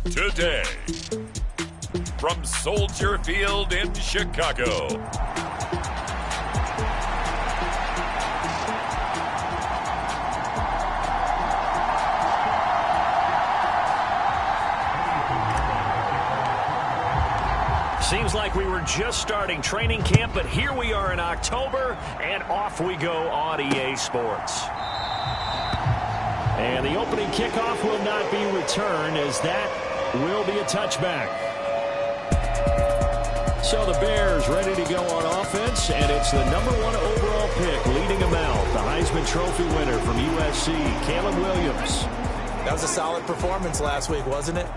today. From Soldier Field in Chicago, seems like we were just starting training camp, but here we are in October, and off we go on EA Sports. And the opening kickoff will not be returned, as that will be a touchback. So the Bears ready to go on offense, and it's the #1 overall pick leading them out, the Heisman Trophy winner from USC, Caleb Williams. That was a solid performance last week, wasn't it?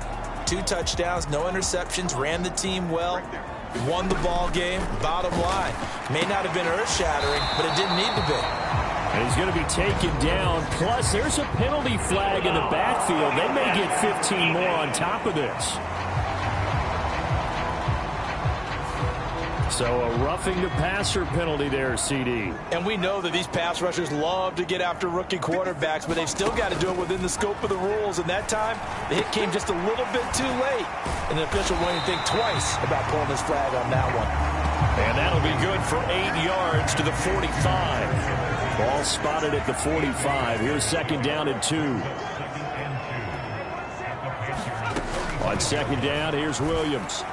2 touchdowns, no interceptions, ran the team well, won the ball game. Bottom line, may not have been earth-shattering, but it didn't need to be. And he's going to be taken down. Plus, there's a penalty flag in the backfield. They may get 15 more on top of this. So a roughing the passer penalty there, CD. And we know that these pass rushers love to get after rookie quarterbacks, but they've still got to do it within the scope of the rules. And that time, the hit came just a little bit too late. And the official won't even think twice about pulling his flag on that one. And that'll be good for 8 yards to the 45. Ball spotted at the 45. Here's 2nd down and 2. On 2nd down, here's Williams.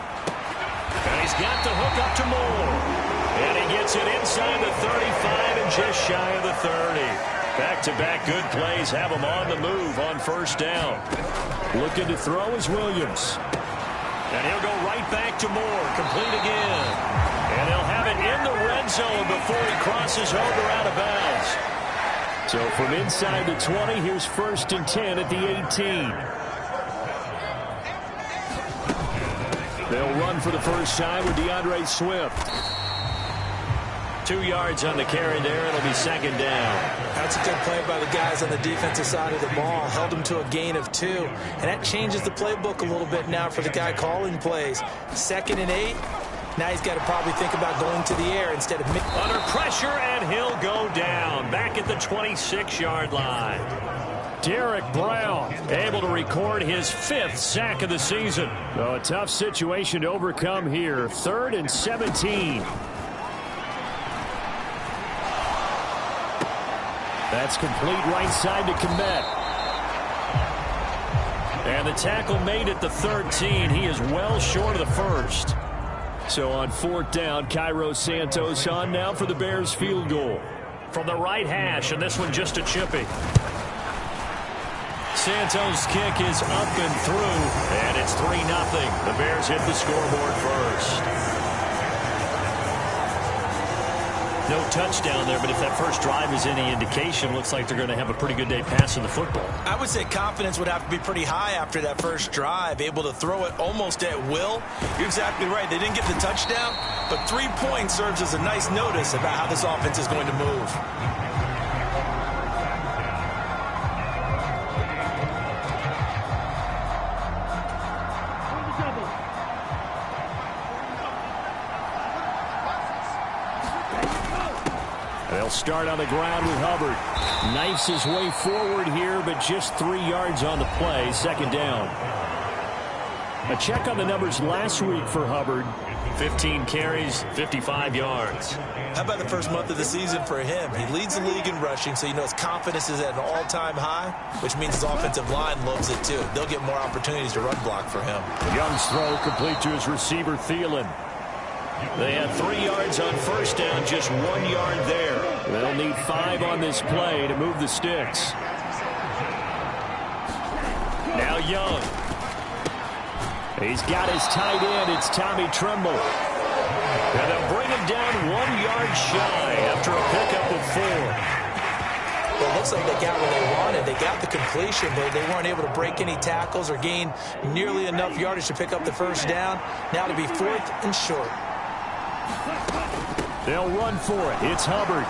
And he's got the hook up to Moore. And he gets it inside the 35 and just shy of the 30. Back-to-back good plays have him on the move on 1st down. Looking to throw is Williams. And he'll go right back to Moore. Complete again. And he'll have it in the red zone before he crosses over out of bounds. So from inside the 20, here's 1st and 10 at the 18. They'll run for the first time with DeAndre Swift. 2 yards on the carry there. It'll be 2nd down. That's a good play by the guys on the defensive side of the ball. Held them to a gain of 2. And that changes the playbook a little bit now for the guy calling plays. 2nd and 8. Now he's got to probably think about going to the air instead of... Under pressure, and he'll go down. Back at the 26-yard line. Derek Brown able to record his 5th sack of the season. Oh, a tough situation to overcome here. 3rd and 17. That's complete right side to Kmet. And the tackle made at the 13. He is well short of the 1st. So on 4th down, Cairo Santos on now for the Bears field goal. From the right hash, and this one just a chippy. Santos' kick is up and through, and it's 3-0. The Bears hit the scoreboard first. No touchdown there, but if that first drive is any indication, looks like they're going to have a pretty good day passing the football. I would say confidence would have to be pretty high after that first drive, able to throw it almost at will. You're exactly right. They didn't get the touchdown, but 3 points serves as a nice notice about how this offense is going to move. They'll start on the ground with Hubbard. Knifes his way forward here, but just 3 yards on the play. 2nd down. A check on the numbers last week for Hubbard. 15 carries, 55 yards. How about the first month of the season for him? He leads the league in rushing, so you know his confidence is at an all-time high, which means his offensive line loves it too. They'll get more opportunities to run block for him. Young's throw complete to his receiver, Thielen. They had 3 yards on 1st down, just 1 yard there. They'll need 5 on this play to move the sticks. Now Young. He's got his tight end. It's Tommy Tremble. And they'll bring him down 1 yard shy after a pickup of 4. Well, it looks like they got what they wanted. They got the completion, but they weren't able to break any tackles or gain nearly enough yardage to pick up the first down. Now to be 4th and short. They'll run for it. It's Hubbard.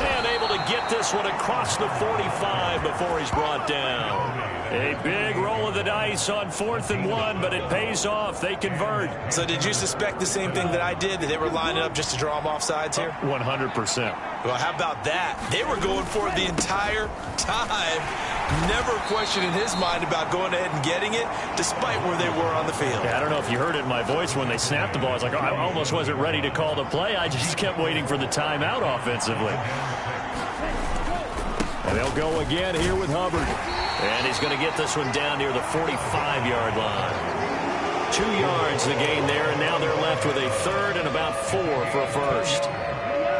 And able to get this one across the 45 before he's brought down. A big roll of the dice on 4th and 1, but it pays off. They convert. So did you suspect the same thing that I did, that they were lining up just to draw them off sides here? 100%. Well, how about that? They were going for it the entire time. Never question in his mind about going ahead and getting it, despite where they were on the field. Yeah, I don't know if you heard it in my voice when they snapped the ball. I was like, oh, I almost wasn't ready to call the play. I just kept waiting for the timeout offensively. And they'll go again here with Hubbard. And he's going to get this one down near the 45-yard line. 2 yards the gain there, and now they're left with a 3rd and about 4 for a first.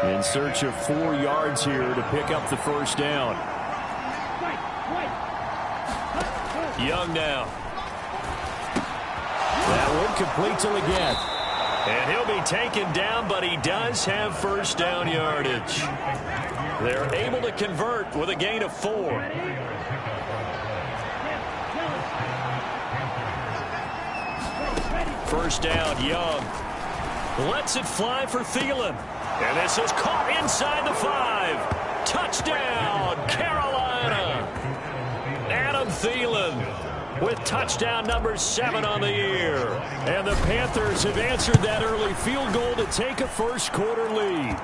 In search of 4 yards here to pick up the first down. Young now. That one complete to Leggett. And he'll be taken down, but he does have first down yardage. They're able to convert with a gain of 4. First down, Young. Lets it fly for Thielen. And this is caught inside the 5. Touchdown, Carolina. Adam Thielen with touchdown number 7 on the year. And the Panthers have answered that early field goal to take a first-quarter lead.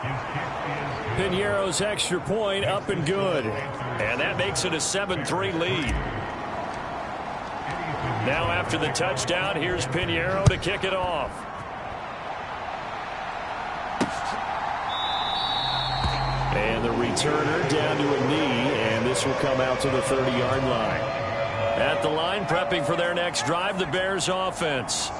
Piñeiro's extra point up and good. And that makes it a 7-3 lead. Now after the touchdown, here's Piñeiro to kick it off. And the returner down to a knee, and this will come out to the 30-yard line. At the line, prepping for their next drive, the Bears offense.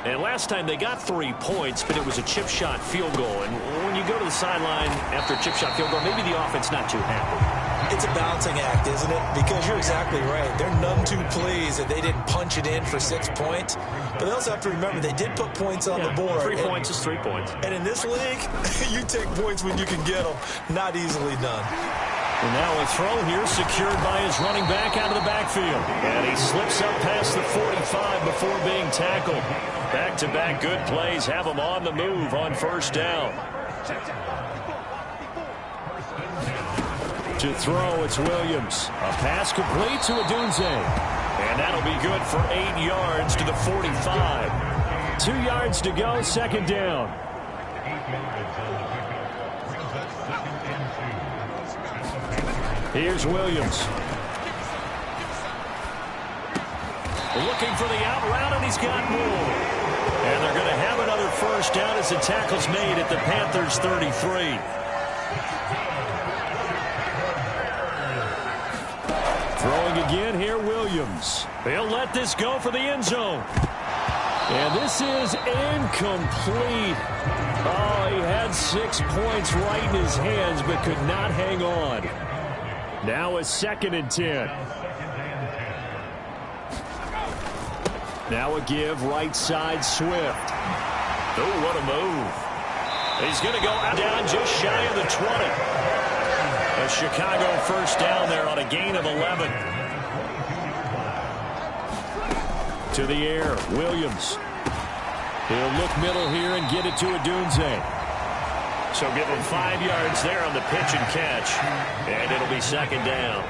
And last time they got 3 points, but it was a chip shot field goal. And when you go to the sideline after a chip shot field goal, maybe the offense not too happy. It's a balancing act, isn't it? Because you're exactly right. They're none too pleased that they didn't punch it in for 6 points. But they also have to remember they did put points on the board. 3 points is 3 points. And in this league, you take points when you can get them. Not easily done. And now a throw here secured by his running back out of the backfield. And he slips up past the 45 before being tackled. Back-to-back good plays have him on the move on first down. To throw, it's Williams. A pass complete to Odunze. And that'll be good for 8 yards to the 45. 2 yards to go, second down. Here's Williams. Looking for the out route, and he's got more. And they're going to have another first down as the tackle's made at the Panthers' 33. Throwing again here, Williams. He'll let this go for the end zone. And this is incomplete. Oh, he had 6 points right in his hands, but could not hang on. Now a 2nd and 10. Now a give, right side, Swift. Oh, what a move. He's going to go down just shy of the 20. A Chicago first down there on a gain of 11. To the air, Williams. He'll look middle here and get it to Odunze. So give him 5 yards there on the pitch and catch. And it'll be second down.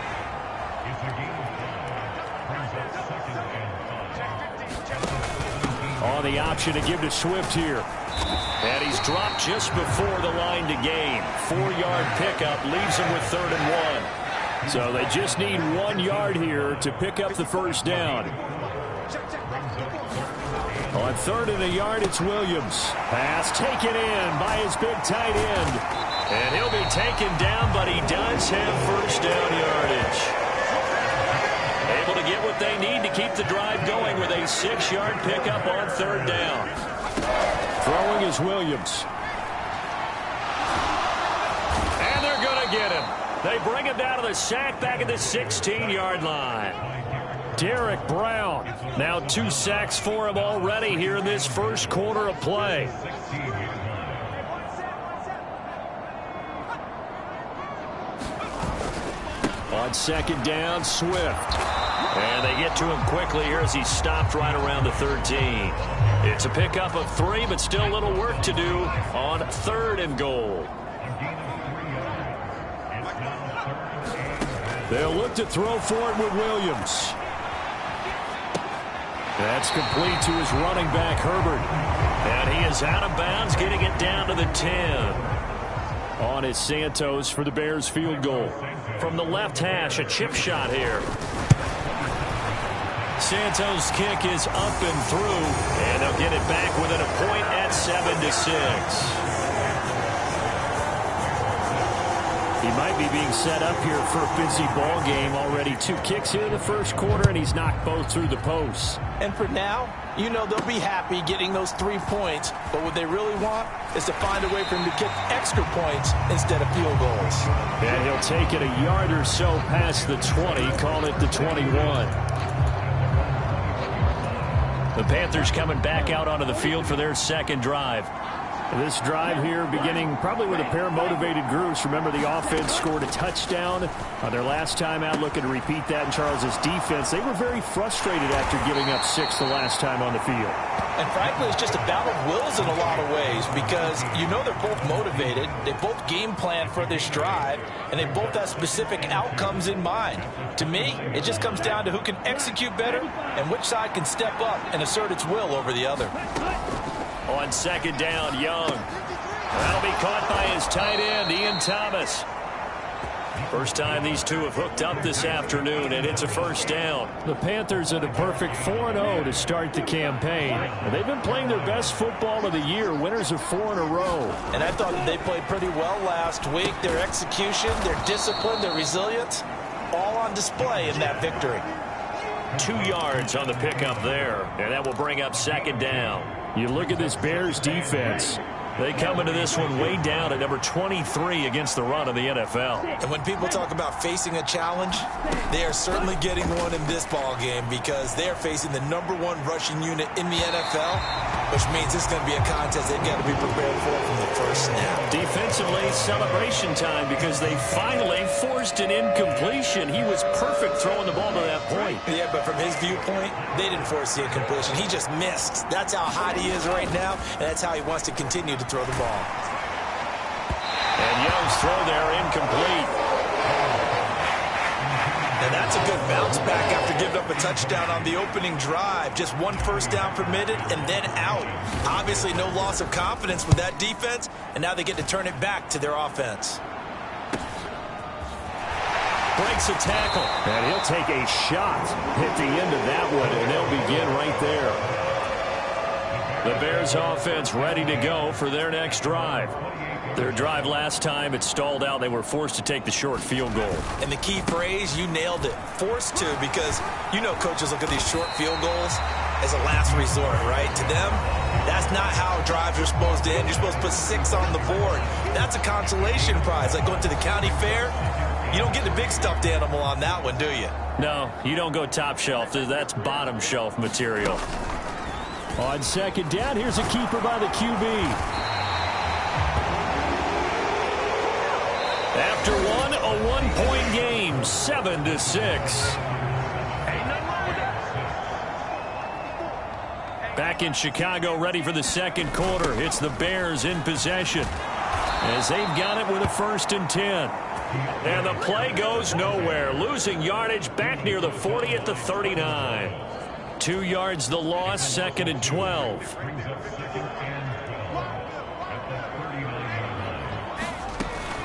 On the option to give to Swift here. And he's dropped just before the line to gain. 4-yard pickup leaves him with 3rd and 1. So they just need 1 yard here to pick up the first down. On 3rd and a yard, it's Williams. Pass taken in by his big tight end. And he'll be taken down, but he does have first down yardage. Able to get what they need to keep the drive going with a 6-yard pickup on 3rd down. Throwing is Williams. And they're going to get him. They bring him down to the sack back at the 16-yard line. Derek Brown. Now 2 sacks for him already here in this first quarter of play. On 2nd down, Swift. And they get to him quickly here as he's stopped right around the 13. It's a pickup of 3, but still a little work to do on 3rd and goal. They'll look to throw for it with Williams. That's complete to his running back, Herbert. And he is out of bounds, getting it down to the 10. On is Santos for the Bears field goal. From the left hash, a chip shot here. Santos' kick is up and through, and they'll get it back within a point at 7-6. He might be being set up here for a busy ball game. Already 2 kicks here in the first quarter, and he's knocked both through the posts. And for now, you know they'll be happy getting those 3 points, but what they really want is to find a way for him to kick extra points instead of field goals. And he'll take it a yard or so past the 20, call it the 21. The Panthers coming back out onto the field for their second drive. This drive here beginning probably with a pair of motivated groups. Remember, the offense scored a touchdown on their last time out, looking to repeat that in Charles's defense. They were very frustrated after giving up 6 the last time on the field. And frankly, it's just a battle of wills in a lot of ways because you know they're both motivated. They both game plan for this drive, and they both have specific outcomes in mind. To me, it just comes down to who can execute better and which side can step up and assert its will over the other. On second down, Young. That'll be caught by his tight end, Ian Thomas. First time these two have hooked up this afternoon, and it's a first down. The Panthers at a perfect 4-0 to start the campaign. And they've been playing their best football of the year, winners of 4 in a row. And I thought they played pretty well last week. Their execution, their discipline, their resilience, all on display in that victory. 2 yards on the pickup there, and that will bring up second down. You look at this Bears defense. They come into this one way down at number 23 against the run of the NFL. And when people talk about facing a challenge, they are certainly getting one in this ball game because they are facing the #1 rushing unit in the NFL, which means it's going to be a contest they've got to be prepared for from the first snap. Defensively, celebration time because they finally forced an incompletion. He was perfect throwing the ball to that point. Yeah, but from his viewpoint, they didn't force the incompletion. He just missed. That's how hot he is right now, and that's how he wants to continue to throw the ball. And Young's throw there incomplete. And that's a good bounce back after giving up a touchdown on the opening drive. Just 1 first down permitted and then out. Obviously no loss of confidence with that defense, and now they get to turn it back to their offense. Breaks a tackle. And he'll take a shot at the end of that one, and they'll begin right there. The Bears offense ready to go for their next drive. Their drive last time, it stalled out. They were forced to take the short field goal. And the key phrase, you nailed it. Forced to, because you know coaches look at these short field goals as a last resort, right? To them, that's not how drives are supposed to end. You're supposed to put 6 on the board. That's a consolation prize. Like going to the county fair, you don't get the big stuffed animal on that one, do you? No, you don't go top shelf. That's bottom shelf material. On second down, here's a keeper by the QB. After one, a 1-point game, 7-6. Back in Chicago, ready for the second quarter. It's the Bears in possession as they've got it with a 1st and 10. And the play goes nowhere. Losing yardage back near the 40 at the 39. 2 yards the loss, 2nd and 12.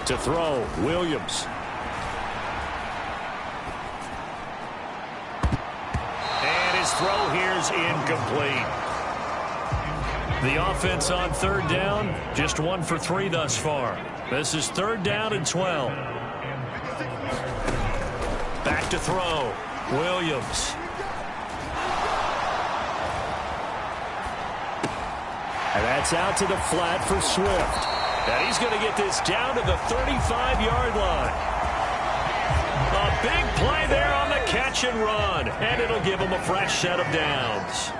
To throw, Williams. And his throw here's incomplete. The offense on 3rd down, just 1 for 3 thus far. This is 3rd down and 12. Back to throw, Williams. And that's out to the flat for Swift. And he's going to get this down to the 35-yard line. A big play there on the catch and run. And it'll give him a fresh set of downs.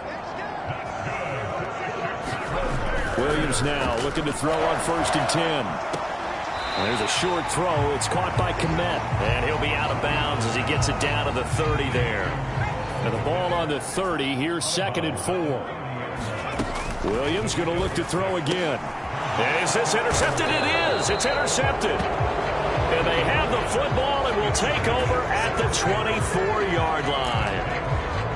Williams now looking to throw on 1st and 10. And there's a short throw. It's caught by Kmet. And he'll be out of bounds as he gets it down to the 30 there. And the ball on the 30. Here's 2nd and 4. Williams going to look to throw again. And is this intercepted? It is. It's intercepted. And they have the football and will take over at the 24-yard line.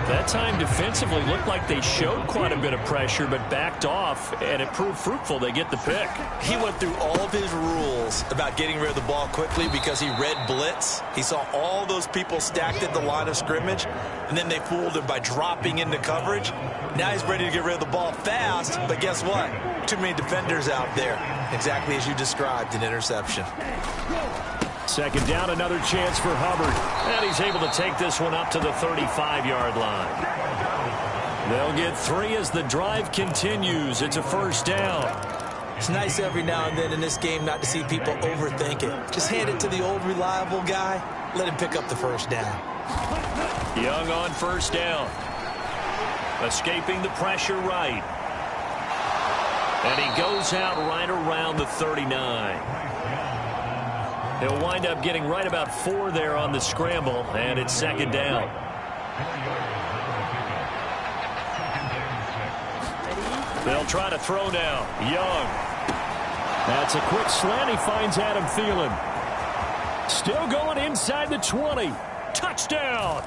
That time defensively looked like they showed quite a bit of pressure but backed off, and it proved fruitful. They get the pick. He went through all of his rules about getting rid of the ball quickly because he read blitz. He saw all those people stacked at the line of scrimmage, and then they fooled him by dropping into coverage. Now he's ready to get rid of the ball fast, but guess what? Too many defenders out there. Exactly as you described, an interception. Second down, another chance for Hubbard. And he's able to take this one up to the 35-yard line. They'll get 3 as the drive continues. It's a first down. It's nice every now and then in this game not to see people overthink it. Just hand it to the old reliable guy. Let him pick up the first down. Young on first down. Escaping the pressure right. And he goes out right around the 39. He'll wind up getting right about 4 there on the scramble, and it's second down. They'll try to throw now. Young. That's a quick slant. He finds Adam Thielen. Still going inside the 20. Touchdown.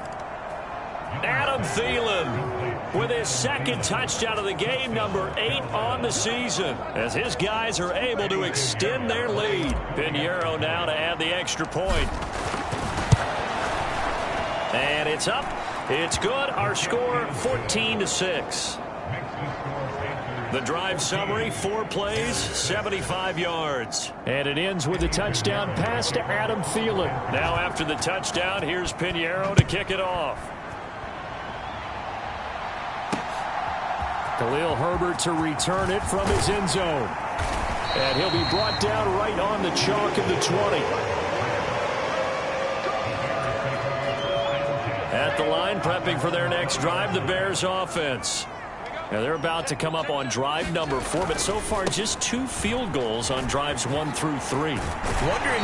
Adam Thielen with his second touchdown of the game, number 8 on the season, as his guys are able to extend their lead. Pinheiro now to add the extra point. And it's up. It's good. Our score 14-6. The drive summary, 4 plays, 75 yards. And it ends with a touchdown pass to Adam Thielen. Now after the touchdown, here's Pinheiro to kick it off. Khalil Herbert to return it from his end zone. And he'll be brought down right on the chalk of the 20. At the line, prepping for their next drive, the Bears offense. Now they're about to come up on drive number 4, but so far just 2 field goals on drives 1 through 3. Wondering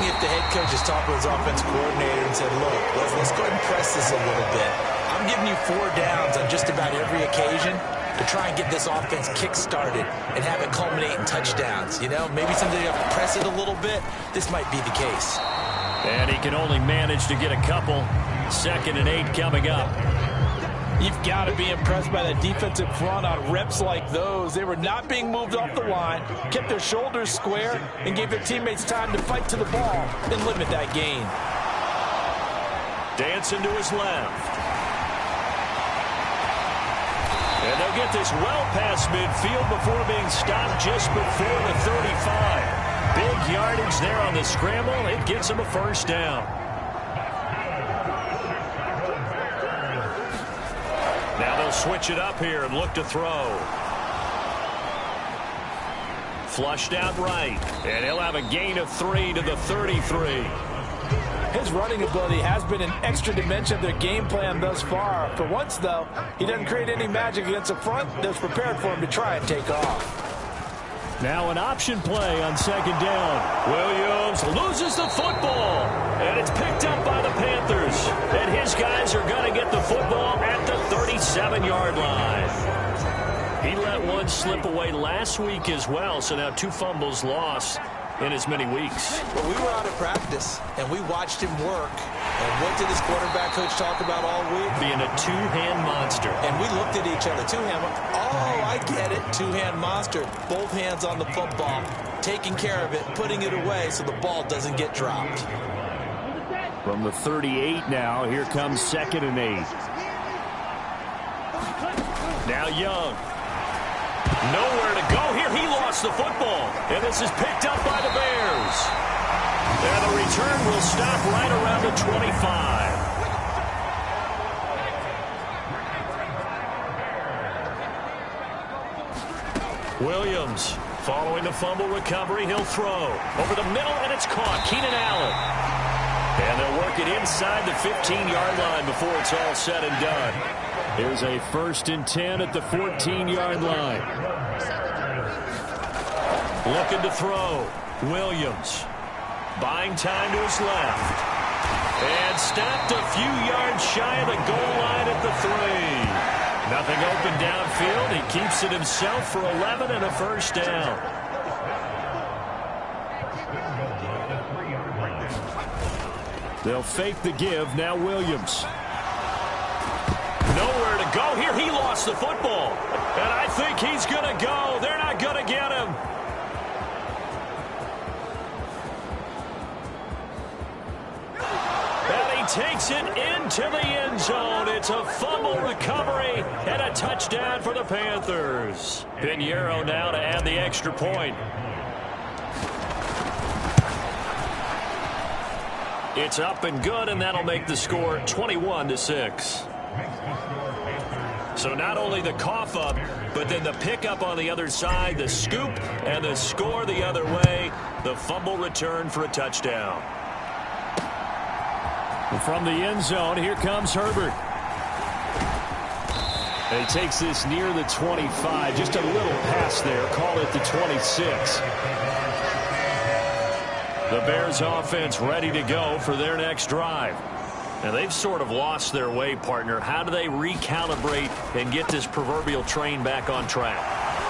if the head coach has talked with his offense coordinator and said, look, let's go ahead and press this a little bit. I'm giving you 4 downs on just about every occasion to try and get this offense kick-started and have it culminate in touchdowns. You know, maybe something you have to press it a little bit. This might be the case. And he can only manage to get a couple. 2nd and 8 coming up. You've got to be impressed by that defensive front on reps like those. They were not being moved off the line, kept their shoulders square, and gave their teammates time to fight to the ball and limit that gain. Dancing to his left. And they'll get this well past midfield before being stopped just before the 35. Big yardage there on the scramble. It gets him a first down. Now they'll switch it up here and look to throw. Flushed out right. And he'll have a gain of 3 to the 33. His running ability has been an extra dimension of their game plan thus far. For once, though, he doesn't create any magic against the front that's prepared for him to try and take off. Now an option play on 2nd down. Williams loses the football. And it's picked up by the Panthers. And his guys are going to get the football at the 37-yard line. He let one slip away last week as well, so now 2 fumbles lost in as many weeks. Well, we were out of practice, and we watched him work. And what did his quarterback coach talk about all week? Being a 2-hand monster. And we looked at each other. 2-hand. Oh, I get it. 2-hand monster. Both hands on the football, taking care of it, putting it away so the ball doesn't get dropped. From the 38 now, here comes 2nd and 8. Now Young. Nowhere to go here. He lost the football. And this is picked up by the Bears. And the return will stop right around the 25. Williams following the fumble recovery. He'll throw over the middle, and it's caught. Keenan Allen. And they'll work it inside the 15-yard line before it's all said and done. Here's a 1st and 10 at the 14-yard line. Looking to throw. Williams. Buying time to his left. And stopped a few yards shy of the goal line at the 3. Nothing open downfield. He keeps it himself for 11 and a first down. They'll fake the give. Now Williams. Nowhere to go here. He lost the football. And I think he's going to go. They're not going to get him. And he takes it into the end zone. It's a fumble recovery and a touchdown for the Panthers. Pinheiro now to add the extra point. It's up and good, and that'll make the score 21-6. So not only the cough up, but then the pickup on the other side, the scoop, and the score the other way. The fumble return for a touchdown. From the end zone, here comes Herbert. And he takes this near the 25. Just a little pass there. Call it the 26. The Bears offense ready to go for their next drive. And they've sort of lost their way, partner. How do they recalibrate and get this proverbial train back on track?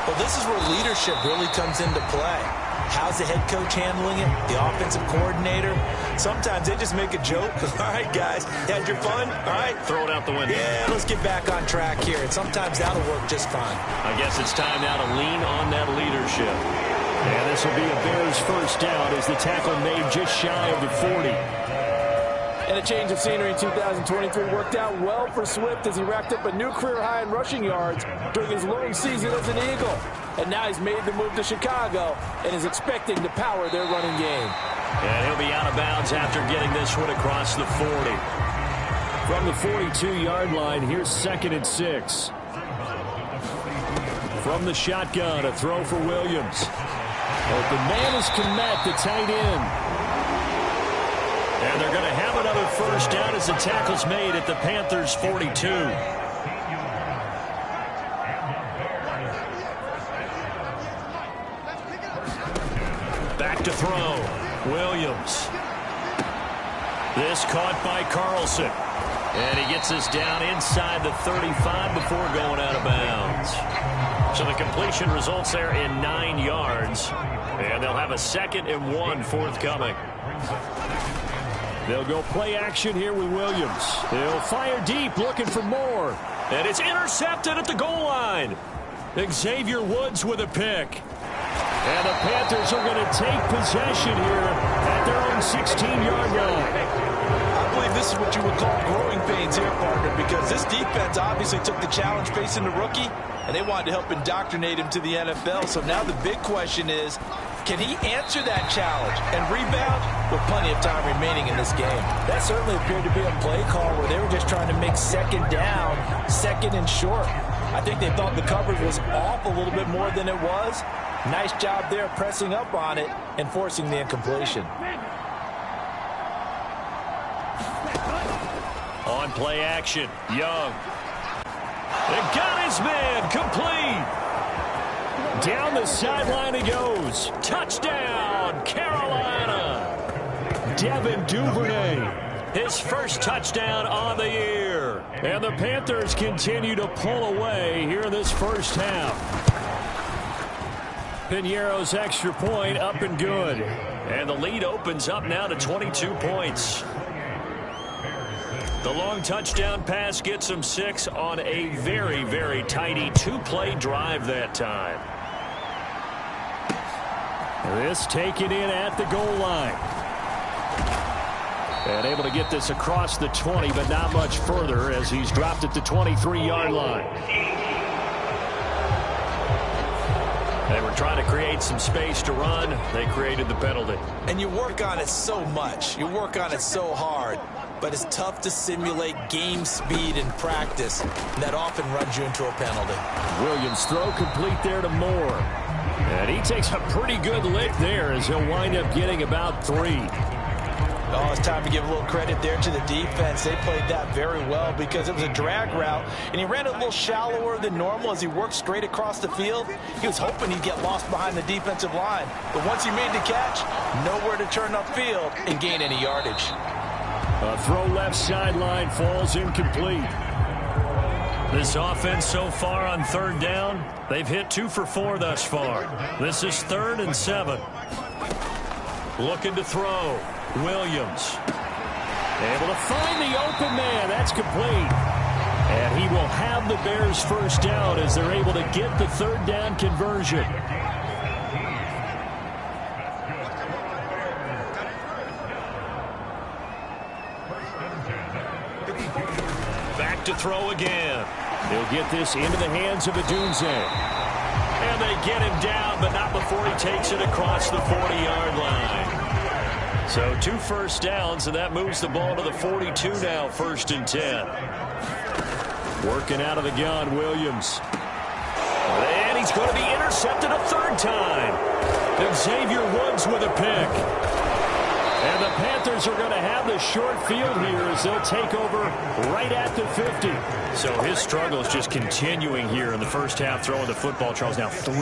Well, this is where leadership really comes into play. How's the head coach handling it? The offensive coordinator? Sometimes they just make a joke. All right, guys, had your fun? All right. Throw it out the window. Yeah, let's get back on track here. And sometimes that'll work just fine. I guess it's time now to lean on that leadership. And this will be a Bears first down as the tackle made just shy of the 40. And a change of scenery in 2023 worked out well for Swift as he racked up a new career high in rushing yards during his lone season as an Eagle. And now he's made the move to Chicago and is expecting to power their running game. And he'll be out of bounds after getting this one across the 40. From the 42-yard line, here's 2nd and 6. From the shotgun, a throw for Williams. Open man is Kmet, the tight end. And they're going to have another first down as the tackle's made at the Panthers' 42. Back to throw. Williams. This caught by Carlson. And he gets us down inside the 35 before going out of bounds. So the completion results there in 9 yards. And they'll have a 2nd and 1 forthcoming. They'll go play action here with Williams. They'll fire deep, looking for more. And it's intercepted at the goal line. Xavier Woods with a pick. And the Panthers are going to take possession here at their own 16-yard line. I believe this is what you would call growing pains here, partner, because this defense obviously took the challenge facing the rookie, and they wanted to help indoctrinate him to the NFL. So now the big question is, can he answer that challenge and rebound with plenty of time remaining in this game? That certainly appeared to be a play call where they were just trying to make 2nd down, 2nd and short. I think they thought the coverage was off a little bit more than it was. Nice job there pressing up on it and forcing the incompletion. On play action, Young. They got his man, complete. Down the sideline he goes. Touchdown, Carolina. Devin Duvernay, his first touchdown on the year. And the Panthers continue to pull away here in this first half. Pinheiro's extra point up and good. And the lead opens up now to 22 points. The long touchdown pass gets him 6 on a very, very tidy 2-play drive that time. This taken in at the goal line. And able to get this across the 20, but not much further as he's dropped at the 23-yard line. They were trying to create some space to run. They created the penalty. And you work on it so much. You work on it so hard. But it's tough to simulate game speed in practice. And that often runs you into a penalty. Williams throw complete there to Moore. And he takes a pretty good lick there as he'll wind up getting about 3. Oh, it's time to give a little credit there to the defense. They played that very well because it was a drag route, and he ran it a little shallower than normal as he worked straight across the field. He was hoping he'd get lost behind the defensive line. But once he made the catch, nowhere to turn upfield and gain any yardage. A throw left sideline falls incomplete. This offense so far on 3rd down, they've hit 2 for 4 thus far. This is 3rd and 7. Looking to throw. Williams. Able to find the open man. That's complete. And he will have the Bears first down as they're able to get the third down conversion. Back to throw again. He'll get this into the hands of Adunze. And they get him down, but not before he takes it across the 40-yard line. So 2 first downs, and that moves the ball to the 42 now, 1st and 10. Working out of the gun, Williams. And he's going to be intercepted a 3rd time. And Xavier Woods with a pick. And the Panthers are going to have the short field here as they'll take over right at the 50. So his struggle is just continuing here in the first half, throwing the football. Charles, now 3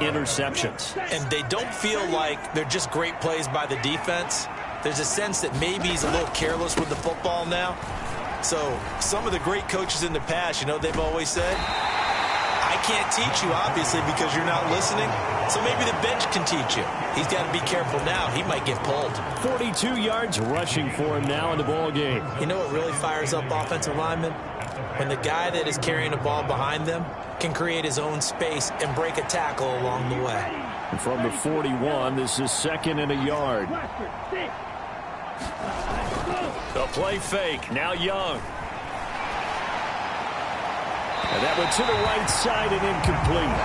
interceptions. And they don't feel like they're just great plays by the defense. There's a sense that maybe he's a little careless with the football now. So some of the great coaches in the past, you know, they've always said, I can't teach you, obviously, because you're not listening. So maybe the bench can teach you. He's got to be careful now. He might get pulled. 42 yards rushing for him now in the ball game. You know what really fires up offensive linemen? When the guy that is carrying the ball behind them can create his own space and break a tackle along the way. And from the 41, this is 2nd and a yard. The play fake. Now Young. And that went to the right side and incomplete.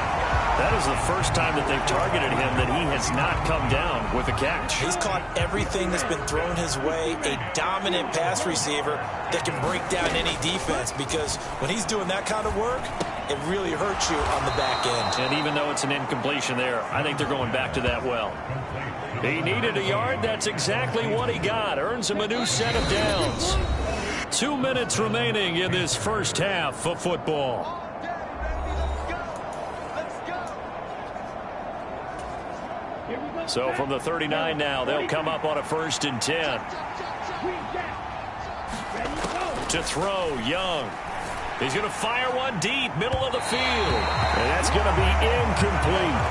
That is the first time that they've targeted him that he has not come down with a catch. He's caught everything that's been thrown his way. A dominant pass receiver that can break down any defense, because when he's doing that kind of work, it really hurts you on the back end. And even though it's an incompletion there, I think they're going back to that well. He needed a yard. That's exactly what he got. Earns him a new set of downs. 2 minutes remaining in this first half of football. So from the 39 now, they'll come up on a 1st and 10. To throw, Young. He's going to fire one deep, middle of the field. And that's going to be incomplete.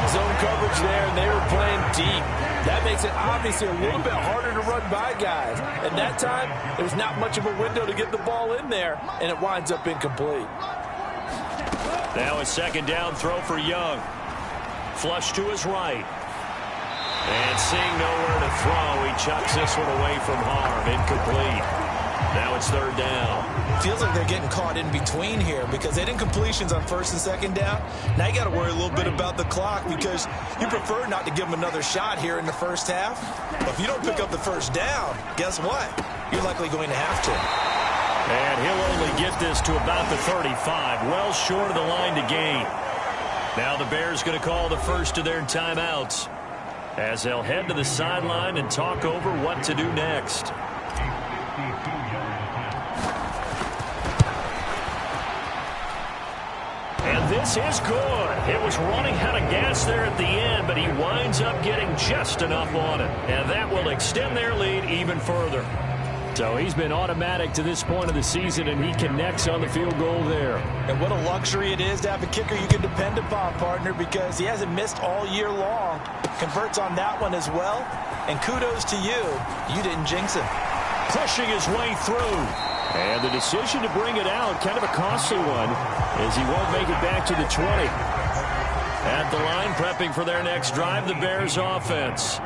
Zone coverage there, and they were playing deep. That makes it obviously a little bit harder to run by guys. And that time, there's not much of a window to get the ball in there, and it winds up incomplete. Now a 2nd down throw for Young. Flush to his right. And seeing nowhere to throw, he chucks this one away from harm. Incomplete. Now it's 3rd down. Feels like they're getting caught in between here because they did incompletions on 1st and 2nd down. Now you got to worry a little bit about the clock because you prefer not to give them another shot here in the first half. But if you don't pick up the 1st down, guess what? You're likely going to have to. And he'll only get this to about the 35, well short of the line to gain. Now the Bears going to call the first of their timeouts as they'll head to the sideline and talk over what to do next. And this is good. It was running out of gas there at the end, but he winds up getting just enough on it. And that will extend their lead even further. So he's been automatic to this point of the season, and he connects on the field goal there. And what a luxury it is to have a kicker you can depend upon, partner, because he hasn't missed all year long. Converts on that one as well. And kudos to you. You didn't jinx him. Pushing his way through. And the decision to bring it out, kind of a costly one, as he won't make it back to the 20. At the line, prepping for their next drive, the Bears offense.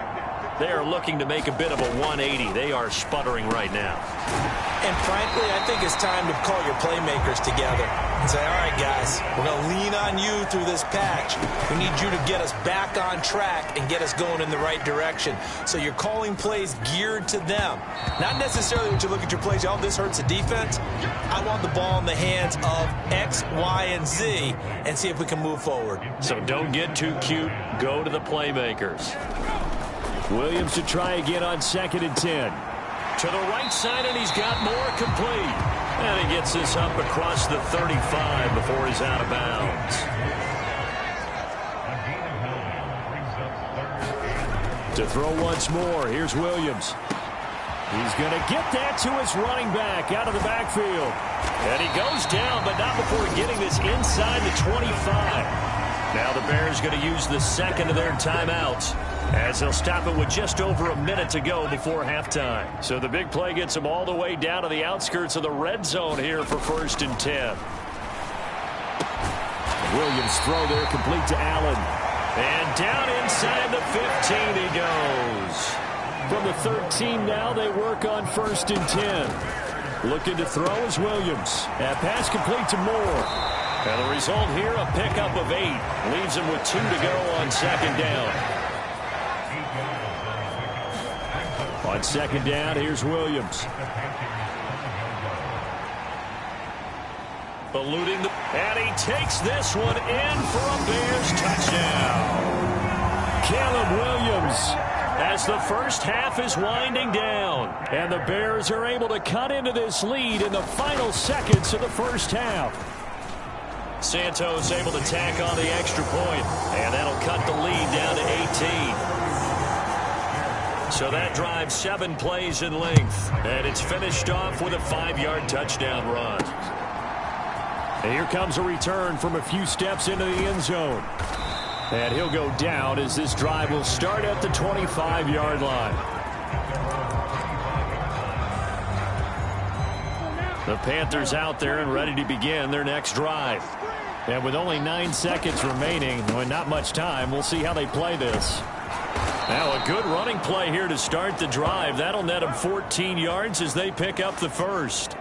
They are looking to make a bit of a 180. They are sputtering right now. And frankly, I think it's time to call your playmakers together and say, all right, guys, we're going to lean on you through this patch. We need you to get us back on track and get us going in the right direction. So you're calling plays geared to them. Not necessarily when you look at your plays, oh, this hurts the defense. I want the ball in the hands of X, Y, and Z and see if we can move forward. So don't get too cute. Go to the playmakers. Williams to try again on 2nd and 10. To the right side, and he's got more complete. And he gets this up across the 35 before he's out of bounds. To throw once more, here's Williams. He's going to get that to his running back out of the backfield. And he goes down, but not before getting this inside the 25. Now the Bears going to use the 2nd of their timeouts As they'll stop it with just over a minute to go before halftime. So the big play gets them all the way down to the outskirts of the red zone here for 1st and 10. Williams throw there complete to Allen. And down inside the 15 he goes. From the 13 now they work on 1st and 10. Looking to throw is Williams. That pass complete to Moore. And the result here, a pickup of 8. Leaves him with 2 to go on 2nd down. On 2nd down, here's Williams. Eluding the... And he takes this one in for a Bears touchdown. Caleb Williams, as the first half is winding down. And the Bears are able to cut into this lead in the final seconds of the first half. Santos able to tack on the extra point. And that'll cut the lead down to 18. So that drives 7 plays in length. And it's finished off with a 5-yard touchdown run. And here comes a return from a few steps into the end zone. And he'll go down as this drive will start at the 25-yard line. The Panthers out there and ready to begin their next drive. And with only 9 seconds remaining, and not much time, we'll see how they play this. Now a good running play here to start the drive. That'll net them 14 yards as they pick up the first.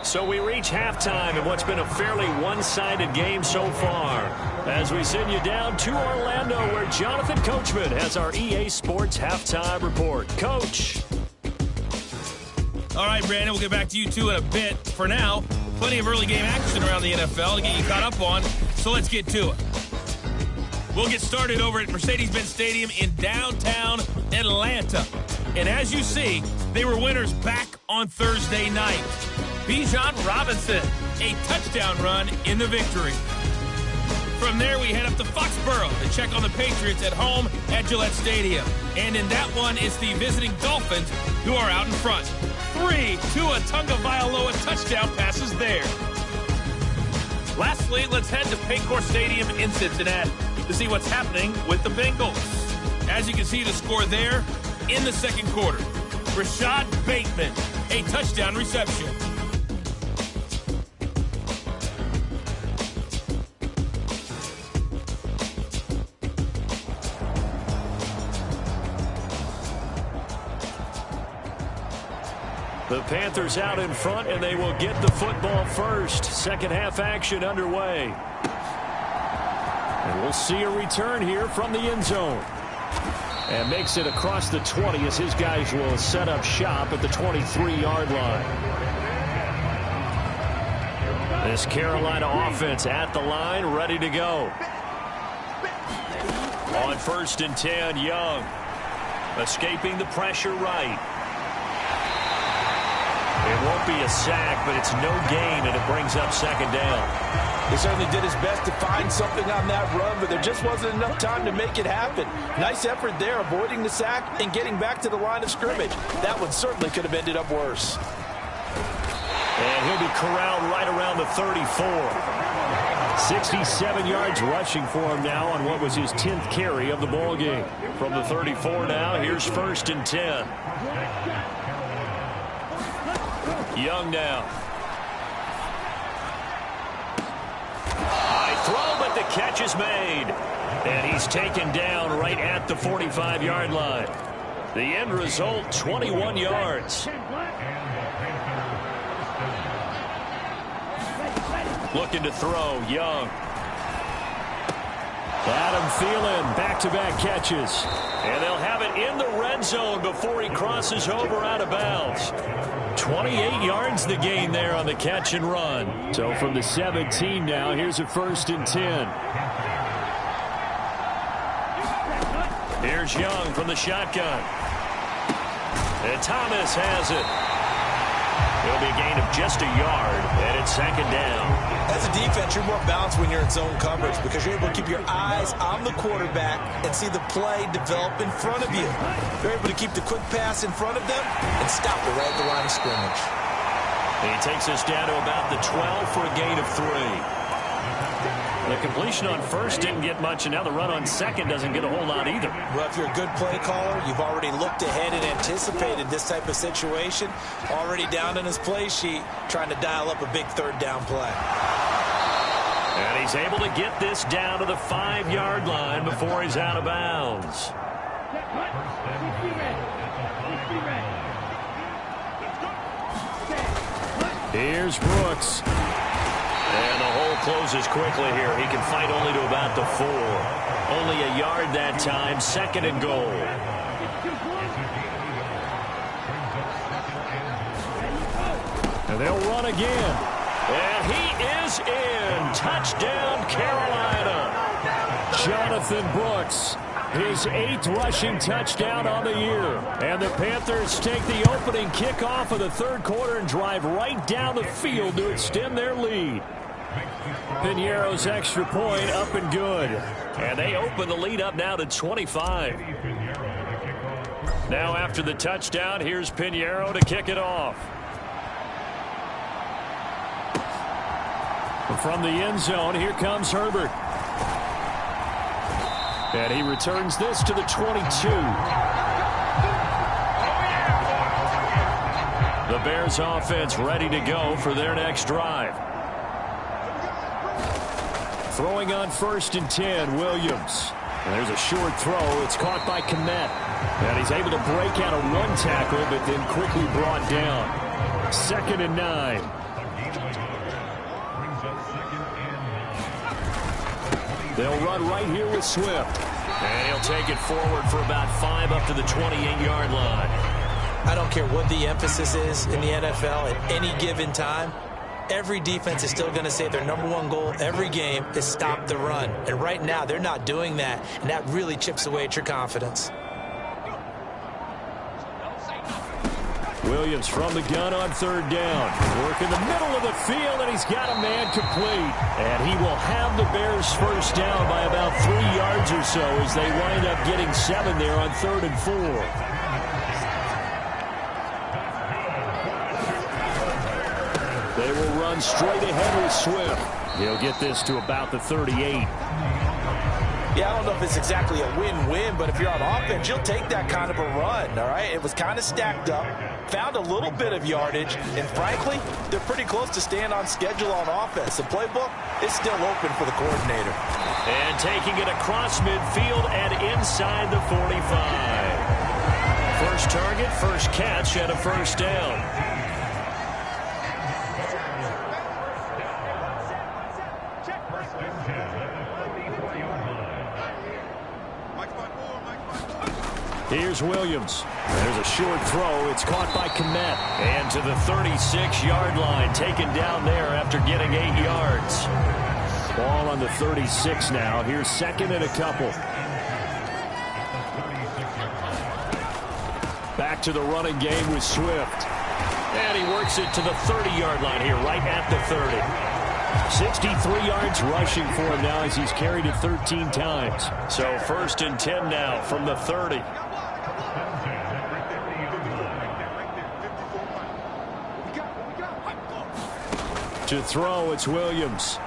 So we reach halftime in what's been a fairly one-sided game so far. As we send you down to Orlando, where Jonathan Coachman has our EA Sports halftime report. Coach. All right, Brandon, we'll get back to you two in a bit. For now, plenty of early game action around the NFL to get you caught up on, so let's get to it. We'll get started over at Mercedes-Benz Stadium in downtown Atlanta. And as you see, they were winners back on Thursday night. Bijan Robinson, a touchdown run in the victory. From there, we head up to Foxborough to check on the Patriots at home at Gillette Stadium. And in that one, it's the visiting Dolphins who are out in front. 3 Tua Tagovailoa touchdown passes there. Lastly, let's head to Paycor Stadium in Cincinnati to see what's happening with the Bengals. As you can see the score there in the second quarter. Rashad Bateman, a touchdown reception. The Panthers out in front, and they will get the football first. Second half action underway. And we'll see a return here from the end zone. And makes it across the 20 as his guys will set up shop at the 23-yard line. This Carolina offense at the line, ready to go. On 1st and 10, Young. Escaping the pressure right. It won't be a sack, but it's no gain, and it brings up 2nd down. He certainly did his best to find something on that run, but there just wasn't enough time to make it happen. Nice effort there, avoiding the sack and getting back to the line of scrimmage. That one certainly could have ended up worse. And he'll be corralled right around the 34. 67 yards rushing for him now on what was his 10th carry of the ball game. From the 34 now, here's 1st and 10. Young now. High throw, but the catch is made. And he's taken down right at the 45-yard line. The end result, 21 yards. Looking to throw, Young. Adam Thielen, back-to-back catches. And they'll have it in the red zone before he crosses over out of bounds. 28 yards the gain there on the catch and run. So from the 17 now, here's a 1st and 10. Here's Young from the shotgun. And Thomas has it. It'll be a gain of just a yard, and it's second down. As a defense, you're more balanced when you're in zone coverage because you're able to keep your eyes on the quarterback and see the play develop in front of you. You're able to keep the quick pass in front of them and stop it right at the line of scrimmage. He takes us down to about the 12 for a gain of 3. The completion on first didn't get much, and now the run on second doesn't get a whole lot either. Well, if you're a good play caller, you've already looked ahead and anticipated this type of situation. Already down in his play sheet, trying to dial up a big third down play. And he's able to get this down to the 5-yard line before he's out of bounds. Here's Brooks. And the hole closes quickly here. He can fight only to about the 4. Only a yard that time. Second and goal. And they'll run again. And he is in. Touchdown, Carolina. Jonathan Brooks, his 8th rushing touchdown on the year. And the Panthers take the opening kickoff of the third quarter and drive right down the field to extend their lead. Piñeiro's extra point up and good. And they open the lead up now to 25. Now after the touchdown, here's Piñeiro to kick it off. From the end zone, here comes Herbert. And he returns this to the 22. The Bears offense ready to go for their next drive. Throwing on 1st and 10, Williams. And there's a short throw. It's caught by Kmet. And he's able to break out of one tackle, but then quickly brought down. 2nd and 9. They'll run right here with Swift. And he'll take it forward for about 5 up to the 28-yard line. I don't care what the emphasis is in the NFL at any given time. Every defense is still going to say their #1 goal every game is stop the run. And right now, they're not doing that, and that really chips away at your confidence. Williams from the gun on 3rd down. Work in the middle of the field, and he's got a man complete. And he will have the Bears first down by about 3 yards or so as they wind up getting 7 there on 3rd and 4. They will run straight ahead with Swift. He'll get this to about the 38. Yeah, I don't know if it's exactly a win-win, but if you're on offense, you'll take that kind of a run, all right? It was kind of stacked up, found a little bit of yardage, and frankly, they're pretty close to staying on schedule on offense. The playbook is still open for the coordinator. And taking it across midfield and inside the 45. First target, first catch, and a first down. Here's Williams. There's a short throw. It's caught by Kmet. And to the 36-yard line, taken down there after getting 8 yards. Ball on the 36 now. Here's 2nd and a couple. Back to the running game with Swift. And he works it to the 30-yard line here, right at the 30. 63 yards rushing for him now as he's carried it 13 times. So 1st and 10 now from the 30. To throw, it's Williams.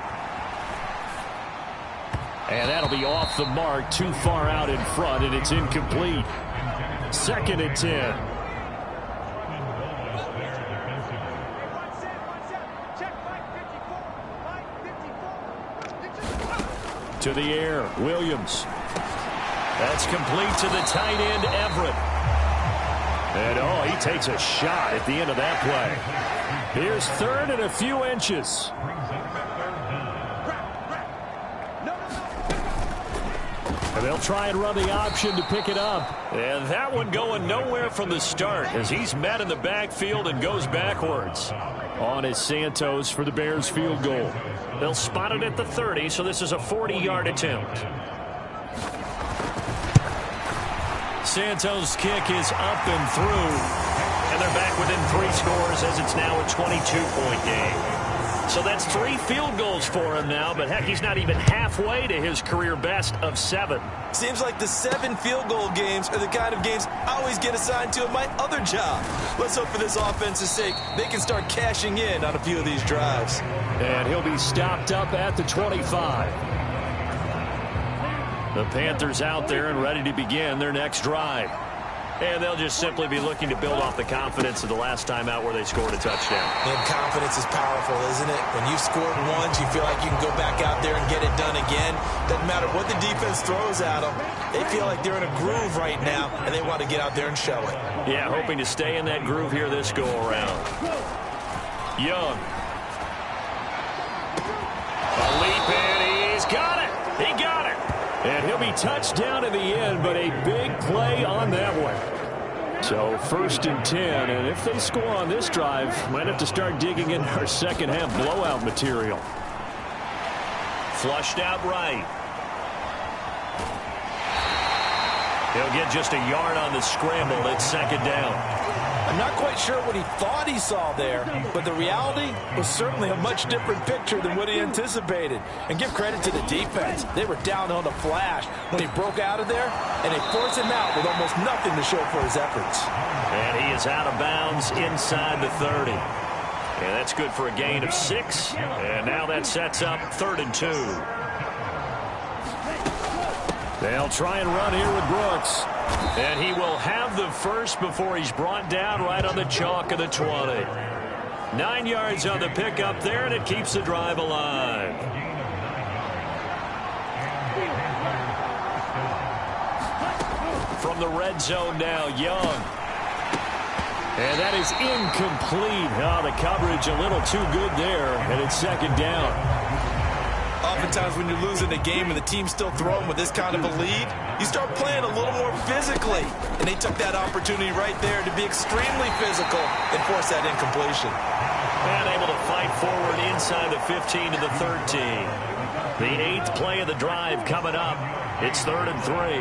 And that'll be off the mark, too far out in front, and it's incomplete. 2nd and 10. To the air, Williams. That's complete to the tight end, Everett. And, oh, he takes a shot at the end of that play. Here's 3rd and a few inches. And they'll try and run the option to pick it up. And that one going nowhere from the start as he's met in the backfield and goes backwards. On is Santos for the Bears field goal. They'll spot it at the 30, so this is a 40-yard attempt. Santos' kick is up and through. And And they're back within 3 scores as it's now a 22-point game. So that's 3 field goals for him now, but heck, he's not even halfway to his career best of 7. Seems like the 7 field goal games are the kind of games I always get assigned to in my other job. Let's hope for this offense's sake they can start cashing in on a few of these drives. And he'll be stopped up at the 25. The Panthers out there and ready to begin their next drive. And they'll just simply be looking to build off the confidence of the last time out where they scored a touchdown. And confidence is powerful, isn't it? When you've scored once, you feel like you can go back out there and get it done again. Doesn't matter what the defense throws at them. They feel like they're in a groove right now, and they want to get out there and show it. Yeah, hoping to stay in that groove here this go-around. Young. A leap, and he's got it. He got it. And he'll be touched down in the end, but a big play on that one. So 1st and 10, and if they score on this drive, might have to start digging in our second half blowout material. Flushed out right. He'll get just a yard on the scramble. It's 2nd down. I'm not quite sure what he thought he saw there, but the reality was certainly a much different picture than what he anticipated. And give credit to the defense. They were down on the flash when he broke out of there, and they forced him out with almost nothing to show for his efforts. And he is out of bounds inside the 30. And that's good for a gain of 6. And now that sets up 3rd and 2. They'll try and run here with Brooks. And he will have the first before he's brought down right on the chalk of the 20. 9 yards on the pickup there, and it keeps the drive alive. From the red zone now, Young. And that is incomplete. Oh, the coverage a little too good there, and it's 2nd down. Oftentimes when you're losing a game and the team's still throwing with this kind of a lead, you start playing a little more physically. And they took that opportunity right there to be extremely physical and force that incompletion. And able to fight forward inside the 15 to the 13. The 8th play of the drive coming up. It's 3rd and 3.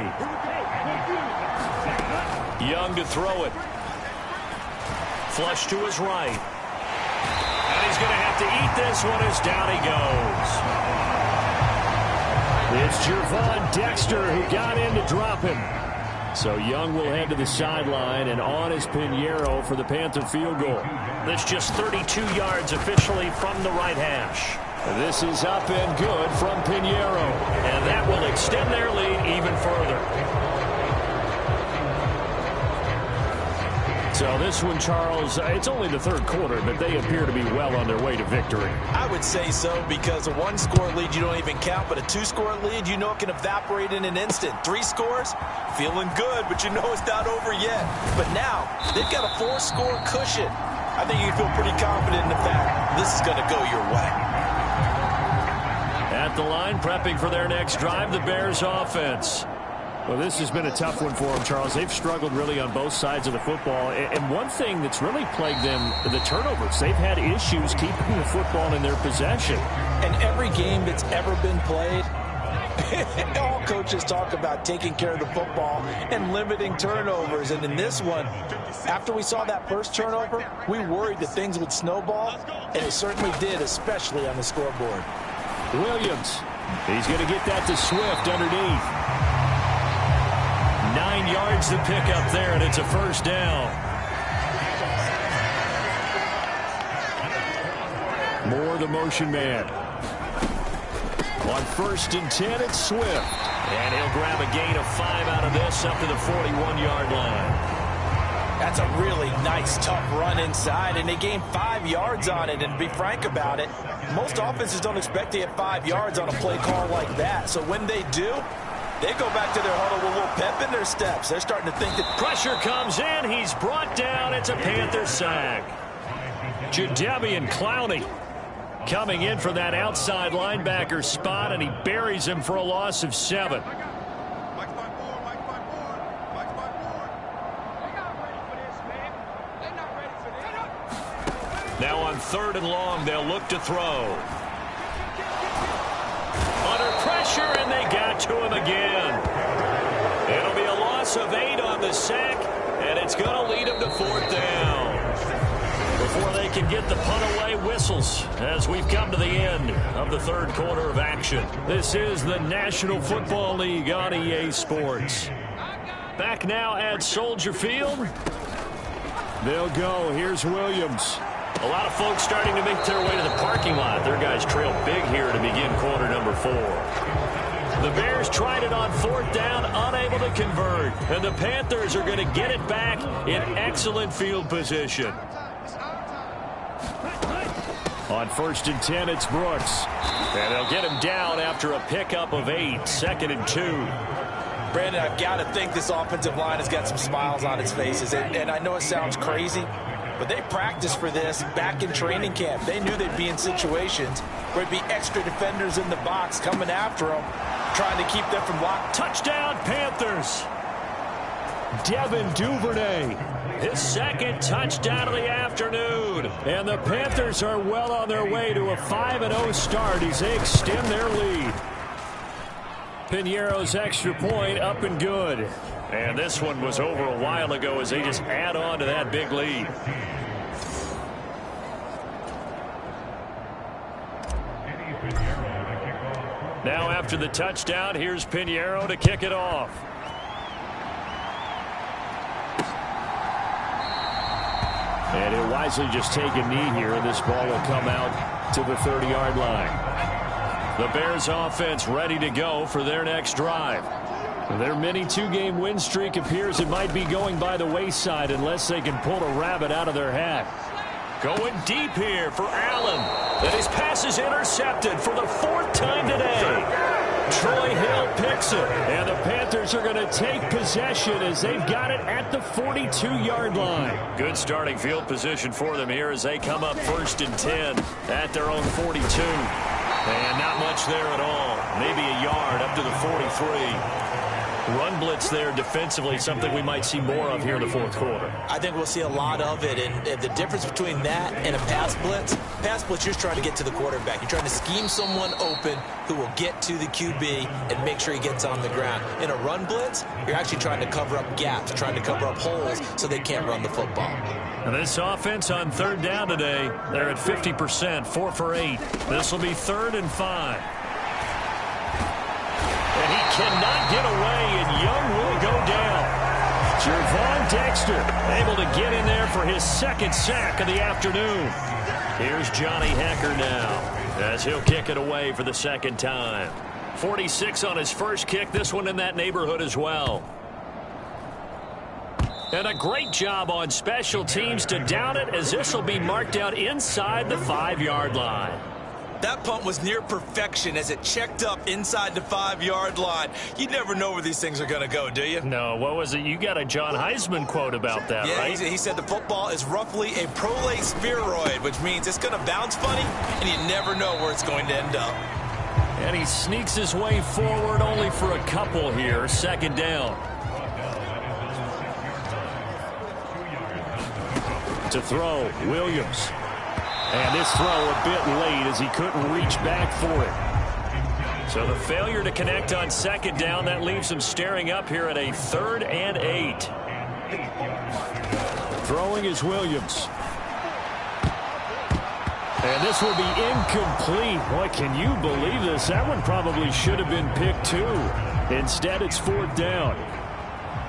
Young to throw it. Flush to his right. And he's going to have to eat this one as down he goes. It's Gervon Dexter who got in to drop him. So Young will head to the sideline, and on is Pinheiro for the Panther field goal. That's just 32 yards officially from the right hash. This is up and good from Pinheiro. And that will extend their lead even further. So this one, Charles, it's only the 3rd quarter, but they appear to be well on their way to victory. I would say so, because a 1-score lead you don't even count, but a 2-score lead you know it can evaporate in an instant. 3 scores, feeling good, but you know it's not over yet. But now, they've got a 4-score cushion. I think you can feel pretty confident in the fact this is going to go your way. At the line, prepping for their next drive, the Bears offense. Well, this has been a tough one for them, Charles. They've struggled really on both sides of the football. And one thing that's really plagued them, the turnovers. They've had issues keeping the football in their possession. And every game that's ever been played, all coaches talk about taking care of the football and limiting turnovers. And in this one, after we saw that first turnover, we worried that things would snowball, and it certainly did, especially on the scoreboard. Williams, he's going to get that to Swift underneath. 9 yards to pick up there, and it's a 1st down. Moore, the motion man. On 1st and 10, it's Swift. And he'll grab a gain of 5 out of this up to the 41-yard line. That's a really nice, tough run inside, and they gained 5 yards on it. And to be frank about it, most offenses don't expect to get 5 yards on a play call like that. So when they do, they go back to their huddle with a little pep in their steps. They're starting to think that pressure comes in. He's brought down. It's a Panther sack. Jadeveon Clowney coming in for that outside linebacker spot, and he buries him for a loss of 7. Now on 3rd and long, they'll look to throw. Under pressure, and they got to him again. It'll be a loss of 8 on the sack, And it's going to lead them to fourth down. Before they can get the punt away, whistles as we've come to the end of the third quarter of action. This is the National Football League on EA Sports. Back now at Soldier Field. They'll go. Here's Williams. A lot of folks starting to make their way to the parking lot. Their guys trail big here to begin quarter number 4. The Bears tried it on fourth down, unable to convert. And the Panthers are going to get it back in excellent field position. On 1st and 10, it's Brooks. And they'll get him down after a pickup of 8, 2nd and 2. Brandon, I've got to think this offensive line has got some smiles on its faces. And I know it sounds crazy, but they practiced for this back in training camp. They knew they'd be in situations where it'd be extra defenders in the box coming after them, trying to keep them from block. Touchdown, Panthers. Devin Duvernay, his 2nd touchdown of the afternoon. And the Panthers are well on their way to a 5-0 start as they extend their lead. Piñeiro's extra point up and good. And this one was over a while ago as they just add on to that big lead. Now after the touchdown, here's Piñeiro to kick it off. And he'll wisely just take a knee here, and this ball will come out to the 30-yard line. The Bears offense ready to go for their next drive. Their mini 2-game win streak appears it might be going by the wayside unless they can pull a rabbit out of their hat. Going deep here for Allen. And his pass is intercepted for the 4th time today. Troy Hill picks it. And the Panthers are going to take possession as they've got it at the 42-yard line. Good starting field position for them here as they come up 1st and 10 at their own 42. And not much there at all. Maybe a yard up to the 43. Run blitz there defensively, something we might see more of here in the 4th quarter. I think we'll see a lot of it, and the difference between that and a pass blitz, you're trying to get to the quarterback. You're trying to scheme someone open who will get to the QB and make sure he gets on the ground. In a run blitz, you're actually trying to cover up gaps, trying to cover up holes so they can't run the football. And this offense on 3rd down today, they're at 50%, 4 for 8. This will be 3rd and 5. And he cannot get away, and Young will go down. Jervon Dexter able to get in there for his 2nd sack of the afternoon. Here's Johnny Hecker now as he'll kick it away for the 2nd time. 46 on his first kick, this one in that neighborhood as well. And a great job on special teams to down it as this will be marked out inside the 5-yard line. That punt was near perfection as it checked up inside the 5-yard line. You never know where these things are going to go, do you? No, what was it? You got a John Heisman quote about that, right? Yeah, he said the football is roughly a prolate spheroid, which means it's going to bounce funny, and you never know where it's going to end up. And he sneaks his way forward only for a couple here. 2nd down. To throw, Williams. And this throw a bit late as he couldn't reach back for it. So the failure to connect on 2nd down, that leaves him staring up here at a 3rd and 8. Throwing is Williams. And this will be incomplete. Boy, can you believe this? That one probably should have been picked too. Instead, it's 4th down.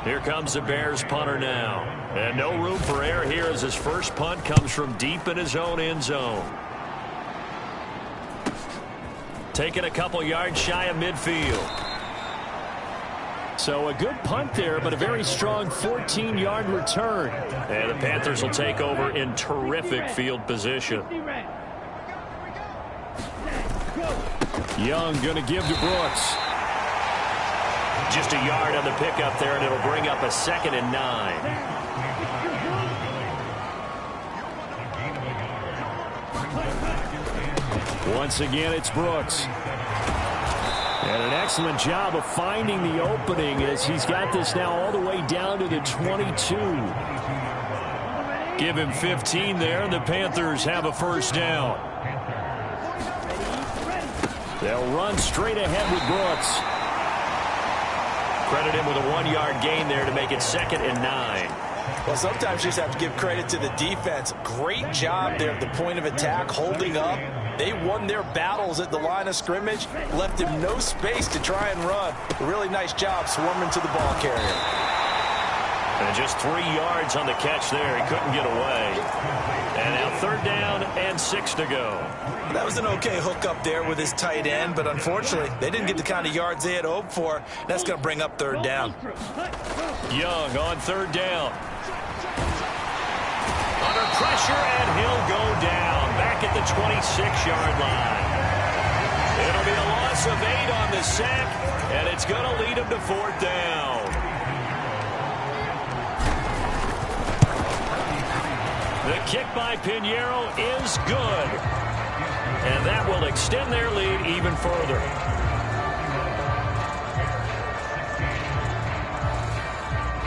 Here comes the Bears punter now. And no room for error here as his first punt comes from deep in his own end zone. Taking a couple yards shy of midfield. So a good punt there, but a very strong 14-yard return. And the Panthers will take over in terrific field position. Young going to give to Brooks. Just a yard on the pickup there, and it'll bring up a 2nd and 9. Once again, it's Brooks. And an excellent job of finding the opening as he's got this now all the way down to the 22. Give him 15 there, and the Panthers have a 1st down. They'll run straight ahead with Brooks. Credit him with a 1-yard gain there to make it 2nd and 9. Well, sometimes you just have to give credit to the defense. Great job there at the point of attack, holding up. They won their battles at the line of scrimmage, left him no space to try and run. A really nice job swarming to the ball carrier. And just 3 yards on the catch there. He couldn't get away. And now 3rd down and 6 to go. That was an okay hookup there with his tight end, but unfortunately, they didn't get the kind of yards they had hoped for. That's going to bring up 3rd down. Young on 3rd down. Under pressure, and he'll go down back at the 26-yard line. It'll be a loss of 8 on the sack, and it's going to lead him to 4th down. The kick by Pinheiro is good, and that will extend their lead even further.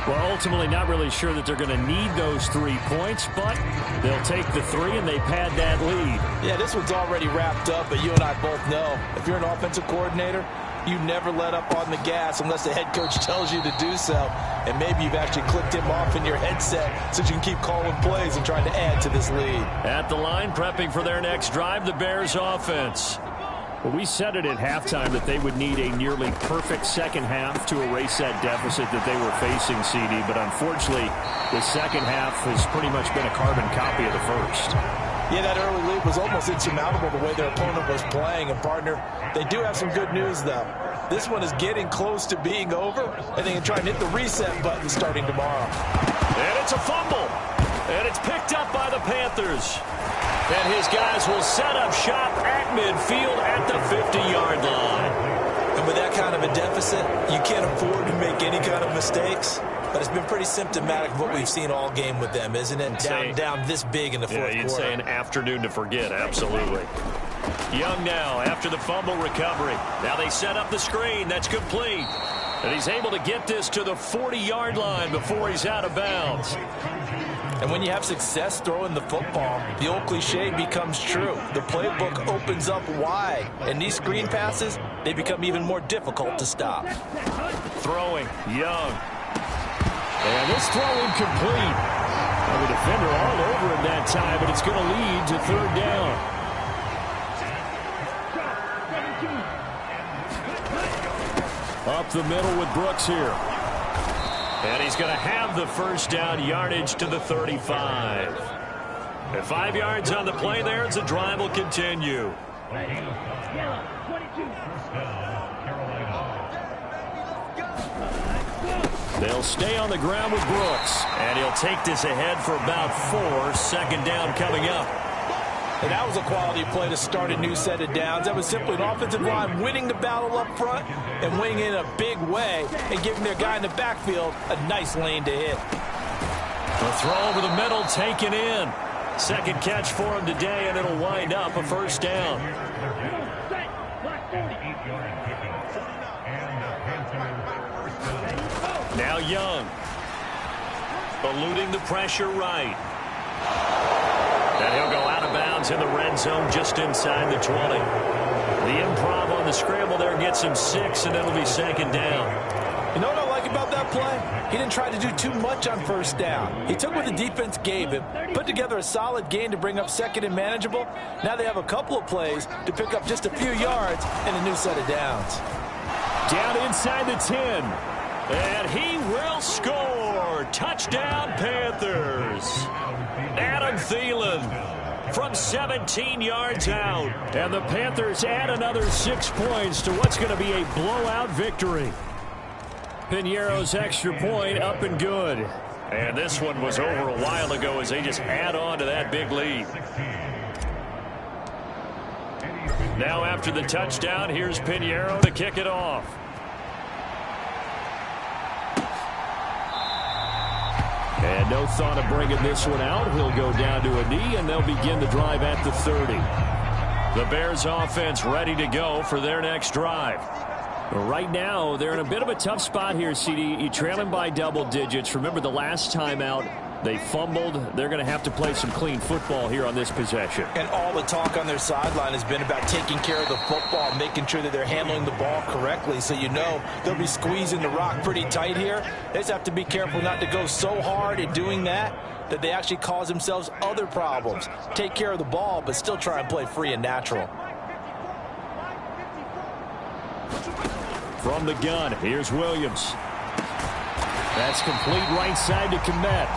Well, ultimately not really sure that they're going to need those 3 points, but they'll take the 3 and they pad that lead. Yeah, this one's already wrapped up, but you and I both know if you're an offensive coordinator, you never let up on the gas unless the head coach tells you to do so. And maybe you've actually clicked him off in your headset so you can keep calling plays and trying to add to this lead. At the line, prepping for their next drive, the Bears offense. Well, we said it at halftime that they would need a nearly perfect second half to erase that deficit that they were facing, CD. But unfortunately, the second half has pretty much been a carbon copy of the first. Yeah, that early lead was almost insurmountable the way their opponent was playing. And, partner, they do have some good news, though. This one is getting close to being over, and they can try and hit the reset button starting tomorrow. And it's a fumble. And it's picked up by the Panthers. And his guys will set up shop at midfield at the 50-yard line. And with that kind of a deficit, you can't afford to make any kind of mistakes. But it's been pretty symptomatic of what we've seen all game with them, isn't it? Down this big in the fourth quarter. You'd say an afternoon to forget, absolutely. Young now after the fumble recovery. Now they set up the screen. That's complete. And he's able to get this to the 40-yard line before he's out of bounds. And when you have success throwing the football, the old cliche becomes true. The playbook opens up wide. And these screen passes, they become even more difficult to stop. Throwing, Young. And this throw incomplete. Well, the defender all over him that time, but it's going to lead to 3rd down. Up the middle with Brooks here. And he's going to have the first down yardage to the 35. And 5 yards on the play there as the drive will continue. They'll stay on the ground with Brooks. And he'll take this ahead for about 4. Second down coming up. And that was a quality play to start a new set of downs. That was simply an offensive line winning the battle up front and winning in a big way and giving their guy in the backfield a nice lane to hit. The throw over the middle taken in. Second catch for him today, and it'll wind up a first down. Now Young. Eluding the pressure right. And he'll go out of bounds in the red zone just inside the 20. The improv on the scramble there gets him 6, and it'll be second down. You know what I like about that play? He didn't try to do too much on first down. He took what the defense gave him, put together a solid gain to bring up second and manageable. Now they have a couple of plays to pick up just a few yards and a new set of downs. Down inside the 10. And he will score. Touchdown, Panthers. Adam Thielen from 17 yards out. And the Panthers add another 6 points to what's going to be a blowout victory. Pinheiro's extra point up and good. And this one was over a while ago as they just add on to that big lead. Now after the touchdown, here's Pinheiro to kick it off. And no thought of bringing this one out. He'll go down to a knee, and they'll begin the drive at the 30. The Bears offense ready to go for their next drive. Right now, they're in a bit of a tough spot here, CD. You're trailing by double digits. Remember, the last time out, They fumbled. They're going to have to play some clean football here on this possession. And all the talk on their sideline has been about taking care of the football, making sure that they're handling the ball correctly. So you know they'll be squeezing the rock pretty tight here. They just have to be careful not to go so hard in doing that they actually cause themselves other problems. Take care of the ball, but still try and play free and natural. From the gun, here's Williams. That's complete right side to Kmet.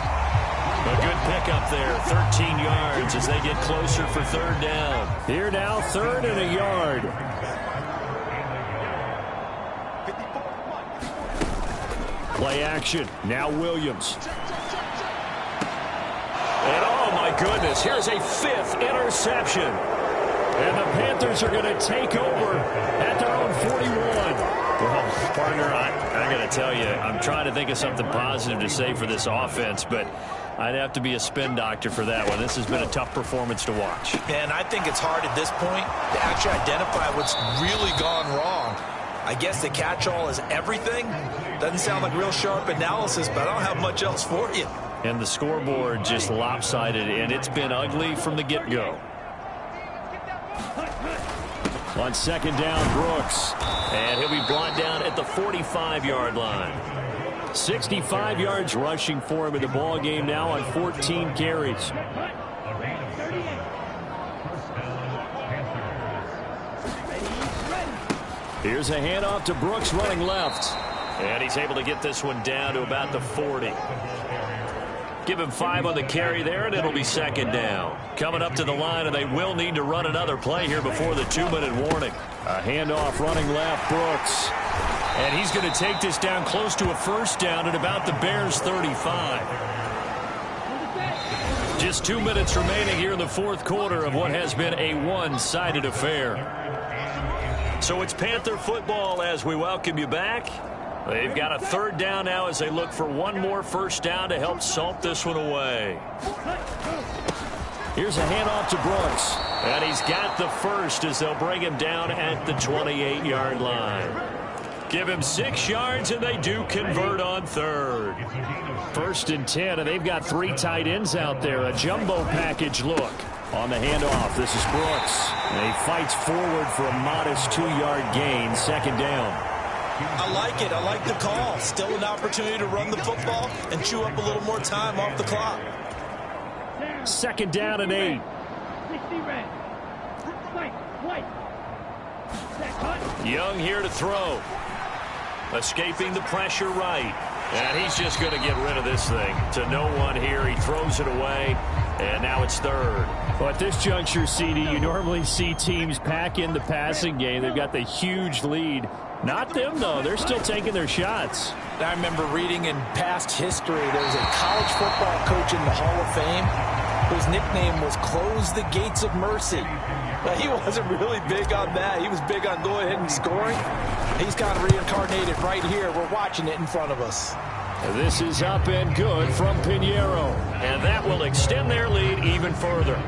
A good pickup there, 13 yards as they get closer for third down. Here now, 3rd and a yard. Play action, now Williams. And oh my goodness, here's a 5th interception. And the Panthers are going to take over at their own 41. Well, partner, I got to tell you, I'm trying to think of something positive to say for this offense, but I'd have to be a spin doctor for that one. This has been a tough performance to watch. And I think it's hard at this point to actually identify what's really gone wrong. I guess the catch-all is everything. Doesn't sound like real sharp analysis, but I don't have much else for you. And the scoreboard just lopsided, and it's been ugly from the get-go. On 2nd down, Brooks. And he'll be brought down at the 45-yard line. 65 yards rushing for him in the ball game now on 14 carries. Here's a handoff to Brooks running left. And he's able to get this one down to about the 40. Give him 5 on the carry there, and it'll be 2nd down. Coming up to the line, and they will need to run another play here before the 2-minute warning. A handoff running left, Brooks. And he's going to take this down close to a 1st down at about the Bears' 35. Just 2 minutes remaining here in the 4th quarter of what has been a one-sided affair. So it's Panther football as we welcome you back. They've got a 3rd down now as they look for one more 1st down to help salt this one away. Here's a handoff to Brooks. And he's got the 1st as they'll bring him down at the 28-yard line. Give him 6 yards, and they do convert on 3rd. 1st and 10, and they've got 3 tight ends out there. A jumbo package look. On the handoff, this is Brooks. And he fights forward for a modest 2-yard gain, 2nd down. I like it. I like the call. Still an opportunity to run the football and chew up a little more time off the clock. 2nd down and 8. Young here to throw. Escaping the pressure right. And he's just going to get rid of this thing. To no one here. He throws it away. And now it's 3rd. Well, at this juncture, CD, you normally see teams pack in the passing game. They've got the huge lead. Not them, though. They're still taking their shots. I remember reading in past history, there was a college football coach in the Hall of Fame whose nickname was Close the Gates of Mercy. Now, he wasn't really big on that. He was big on going ahead and scoring. He's kind of reincarnated right here. We're watching it in front of us. This is up and good from Pinheiro. And that will extend their lead even further.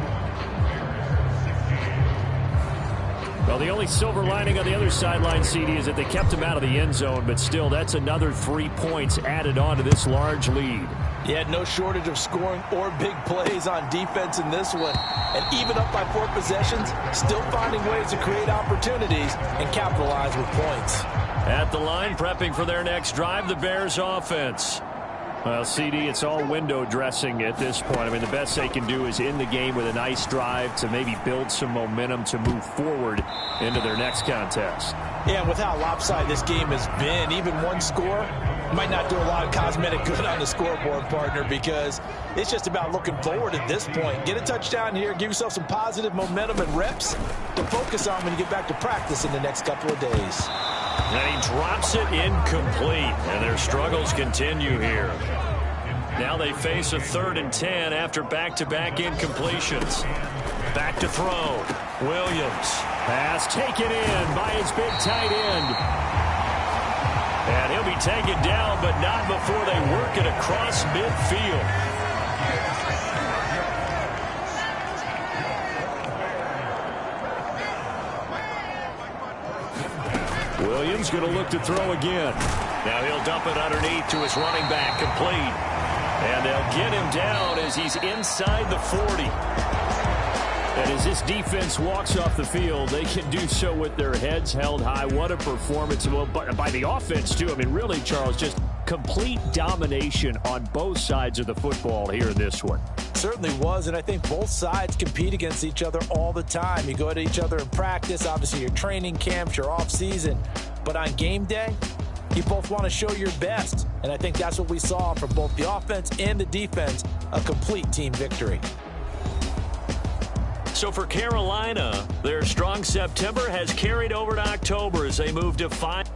Well, the only silver lining on the other sideline, CD, is that they kept him out of the end zone, but still, that's another 3 points added on to this large lead. Yeah, no shortage of scoring or big plays on defense in this one. And even up by 4 possessions, still finding ways to create opportunities and capitalize with points. At the line, prepping for their next drive, the Bears offense. Well, CD, it's all window dressing at this point. I mean, the best they can do is end the game with a nice drive to maybe build some momentum to move forward into their next contest. Yeah, with how lopsided this game has been, even one score might not do a lot of cosmetic good on the scoreboard, partner, because it's just about looking forward at this point. Get a touchdown here, give yourself some positive momentum and reps to focus on when you get back to practice in the next couple of days. And he drops it incomplete, and their struggles continue here. Now they face a 3rd and 10 after back-to-back incompletions. Back to throw. Williams. Pass taken in by his big tight end. And he'll be taken down, but not before they work it across midfield. Williams going to look to throw again. Now he'll dump it underneath to his running back, complete. And they'll get him down as he's inside the 40. And as this defense walks off the field, they can do so with their heads held high. What a performance by the offense, too. I mean, really, Charles, just complete domination on both sides of the football here in this one. Certainly was, and I think both sides compete against each other all the time. You go at each other in practice, obviously your training camps, your off-season. But on game day, you both want to show your best. And I think that's what we saw from both the offense and the defense, a complete team victory. So for Carolina, their strong September has carried over to October as they move to 5.